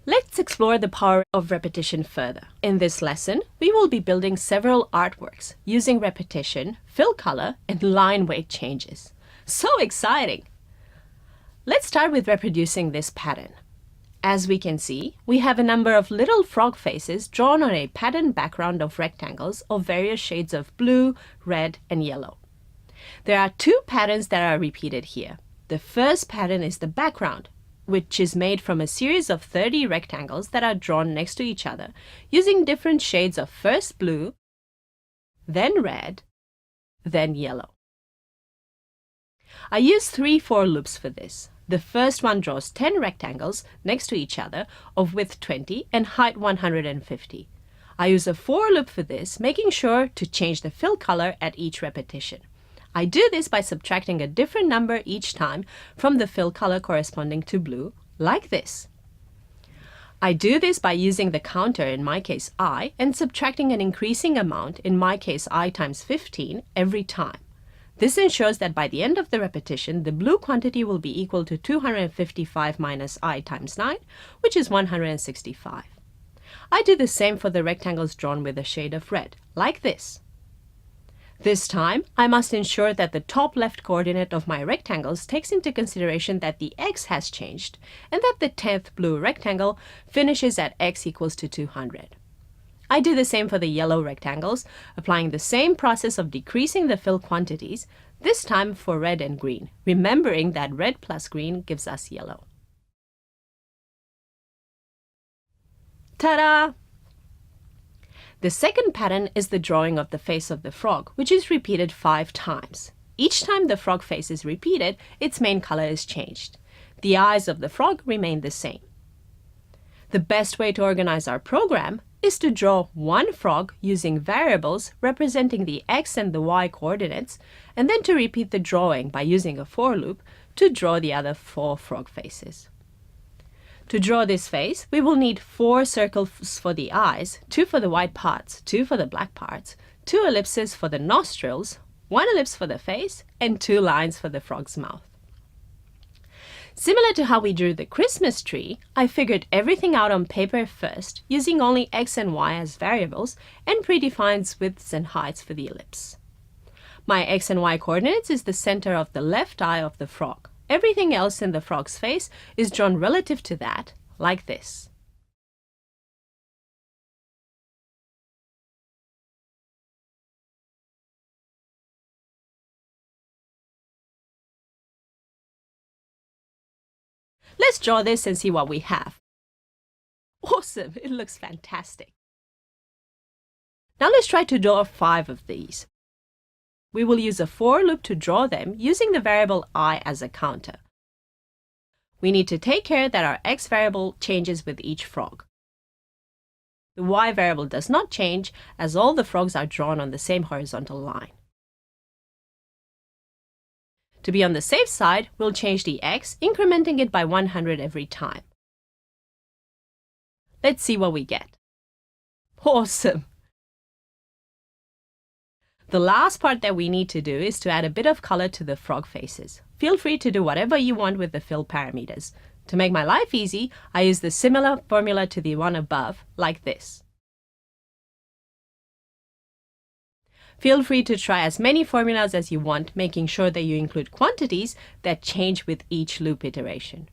Let's explore the power of repetition further. In this lesson, we will be building several artworks using repetition, fill color, and line weight changes. So exciting! Let's start with reproducing this pattern. As we can see, we have a number of little frog faces drawn on a patterned background of rectangles of various shades of blue, red, and yellow. There are two patterns that are repeated here. The first pattern is the background, which is made from a series of 30 rectangles that are drawn next to each other using different shades of first blue, then red, then yellow. I use 3 for loops for this. The first one draws 10 rectangles next to each other of width 20 and height 150. I use a for loop for this, making sure to change the fill color at each repetition. I do this by subtracting a different number each time from the fill color corresponding to blue, like this. I do this by using the counter, in my case I, and subtracting an increasing amount, in my case I times 15, every time. This ensures that by the end of the repetition, the blue quantity will be equal to 255 minus I times 9, which is 165. I do the same for the rectangles drawn with a shade of red, like this. This time, I must ensure that the top left coordinate of my rectangles takes into consideration that the x has changed and that the 10th blue rectangle finishes at x equals to 200. I do the same for the yellow rectangles, applying the same process of decreasing the fill quantities, this time for red and green, remembering that red plus green gives us yellow. Ta-da! The second pattern is the drawing of the face of the frog, which is repeated 5 times. Each time the frog face is repeated, its main color is changed. The eyes of the frog remain the same. The best way to organize our program is to draw one frog using variables representing the x and the y coordinates, and then to repeat the drawing by using a for loop to draw the other 4 frog faces. To draw this face, we will need 4 circles for the eyes, 2 for the white parts, 2 for the black parts, 2 ellipses for the nostrils, 1 ellipse for the face, and 2 lines for the frog's mouth. Similar to how we drew the Christmas tree, I figured everything out on paper first, using only x and y as variables, and predefined widths and heights for the ellipse. My x and y coordinates is the center of the left eye of the frog. Everything else in the frog's face is drawn relative to that, like this. Let's draw this and see what we have. Awesome! It looks fantastic. Now let's try to draw 5 of these. We will use a for loop to draw them using the variable I as a counter. We need to take care that our x variable changes with each frog. The y variable does not change as all the frogs are drawn on the same horizontal line. To be on the safe side, we'll change the x, incrementing it by 100 every time. Let's see what we get. Awesome! The last part that we need to do is to add a bit of color to the frog faces. Feel free to do whatever you want with the fill parameters. To make my life easy, I use the similar formula to the one above, like this. Feel free to try as many formulas as you want, making sure that you include quantities that change with each loop iteration.